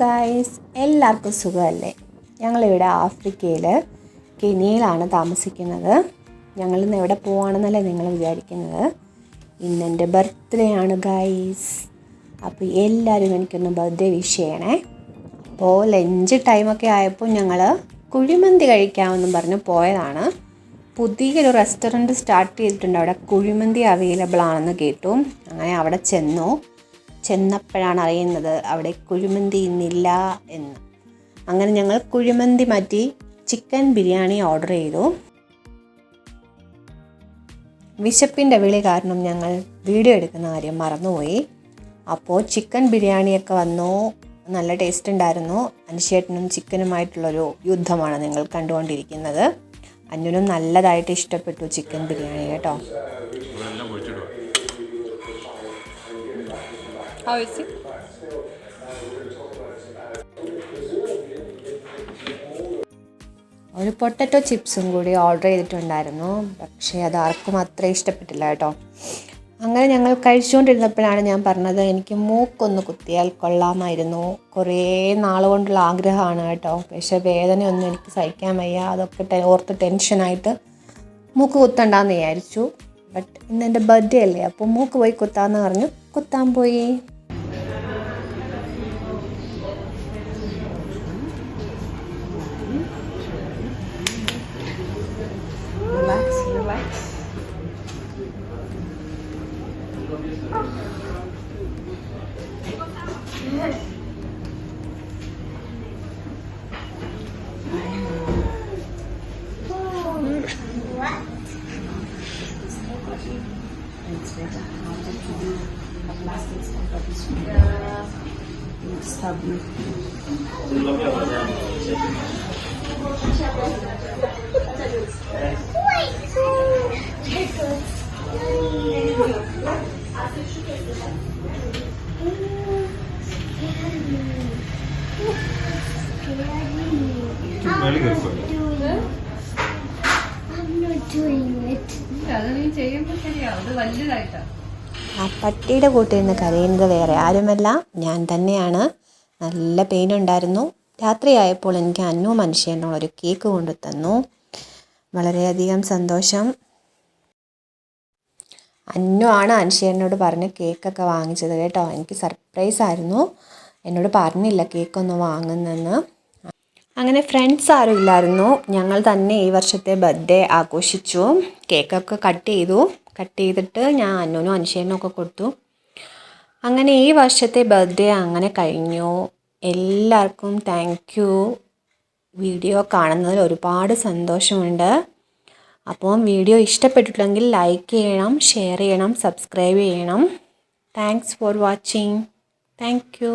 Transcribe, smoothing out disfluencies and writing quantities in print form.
Guys, എല്ലാവർക്കും സുഖമല്ലേ? ഞങ്ങളിവിടെ ആഫ്രിക്കയിൽ കെനിയയിലാണ് താമസിക്കുന്നത്. ഞങ്ങളിന്ന് എവിടെ പോവാണെന്നല്ലേ നിങ്ങൾ വിചാരിക്കുന്നത്. ഇന്നെൻ്റെ ബർത്ത്ഡേ ആണ് ഗായ്സ്. അപ്പോൾ എല്ലാവരും എനിക്കൊന്ന് ബർത്ത്ഡേ വിഷ് ചെയ്യണേ. അപ്പോൾ ലഞ്ച് ടൈമൊക്കെ ആയപ്പോൾ ഞങ്ങൾ കുഴിമന്തി കഴിക്കാമെന്നും പറഞ്ഞ് പോയതാണ്. പുതിയൊരു റെസ്റ്റോറൻറ്റ് സ്റ്റാർട്ട് ചെയ്തിട്ടുണ്ട്. അവിടെ കുഴിമന്തി അവൈലബിൾ ആണെന്ന് കേട്ടു. അങ്ങനെ അവിടെ ചെന്നപ്പോഴാണ് അറിയുന്നത് അവിടെ കുഴിമന്തി ഇന്നില്ല എന്ന്. അങ്ങനെ ഞങ്ങൾ കുഴിമന്തി മാറ്റി ചിക്കൻ ബിരിയാണി ഓർഡർ ചെയ്തു. വിശപ്പിൻ്റെ വിളി കാരണം ഞങ്ങൾ വീഡിയോ എടുക്കുന്ന കാര്യം മറന്നുപോയി. അപ്പോൾ ചിക്കൻ ബിരിയാണിയൊക്കെ വന്നു. നല്ല ടേസ്റ്റ് ഉണ്ടായിരുന്നു. അനുശേട്ടനും ചിക്കനുമായിട്ടുള്ളൊരു യുദ്ധമാണ് നിങ്ങൾ കണ്ടുകൊണ്ടിരിക്കുന്നത്. അന്നുനും നല്ലതായിട്ട് ഇഷ്ടപ്പെട്ടു ചിക്കൻ ബിരിയാണി കേട്ടോ. ഒരു പൊട്ടറ്റോ ചിപ്സും കൂടി ഓർഡർ ചെയ്തിട്ടുണ്ടായിരുന്നു. പക്ഷേ അത് ആർക്കും അത്ര ഇഷ്ടപ്പെട്ടില്ല കേട്ടോ. അങ്ങനെ ഞങ്ങൾ കഴിച്ചുകൊണ്ടിരുന്നപ്പോഴാണ് ഞാൻ പറഞ്ഞത് എനിക്ക് മൂക്കൊന്ന് കുത്തിയാൽ കൊള്ളാമായിരുന്നു. കുറേ നാളുകൊണ്ടുള്ള ആഗ്രഹമാണ് കേട്ടോ. പക്ഷേ വേദനയൊന്നും എനിക്ക് സഹിക്കാൻ വയ്യ. അതൊക്കെ ഓർത്ത് ടെൻഷനായിട്ട് മൂക്ക് കുത്തണ്ടെന്ന് വിചാരിച്ചു. ബട്ട് ഇന്ന് എൻ്റെ ബർത്ത്ഡേ അല്ലേ, അപ്പോൾ മൂക്ക് പോയി കുത്താമെന്ന് പറഞ്ഞു. കുത്താൻ പോയി. Relax. ആ പട്ടിയുടെ കൂട്ടിരുന്ന് കരയുന്നത് വേറെ ആരുമല്ല, ഞാൻ തന്നെയാണ്. നല്ല പെയിൻ ഉണ്ടായിരുന്നു. രാത്രിയായപ്പോൾ എനിക്ക് അന്നു മനുഷ്യനോ ഒരു കേക്ക് കൊണ്ടു തന്നു. വളരെയധികം സന്തോഷം. അന്നു ആണ് അനുശേനോട് പറഞ്ഞ് കേക്കൊക്കെ വാങ്ങിച്ചത് കേട്ടോ. എനിക്ക് സർപ്രൈസ് ആയിരുന്നു. എന്നോട് പറഞ്ഞില്ല കേക്കൊന്നും വാങ്ങുന്നെന്ന്. അങ്ങനെ ഫ്രണ്ട്സ് ആരും ഇല്ലായിരുന്നു. ഞങ്ങൾ തന്നെ ഈ വർഷത്തെ ബർത്ത്ഡേ ആഘോഷിച്ചു. കേക്കൊക്കെ കട്ട് ചെയ്തിട്ട് ഞാൻ അന്നുനും അനുശേനും ഒക്കെ കൊടുത്തു. അങ്ങനെ ഈ വർഷത്തെ ബർത്ത്ഡേ അങ്ങനെ കഴിഞ്ഞു. എല്ലാവർക്കും താങ്ക് യു. വീഡിയോ കാണുന്നതിൽ ഒരുപാട് സന്തോഷമുണ്ട്. അപ്പോൾ വീഡിയോ ഇഷ്ടപ്പെട്ടിട്ടുണ്ടെങ്കിൽ ലൈക്ക് ചെയ്യണം, ഷെയർ ചെയ്യണം, സബ്സ്ക്രൈബ് ചെയ്യണം. Thanks for watching. Thank you.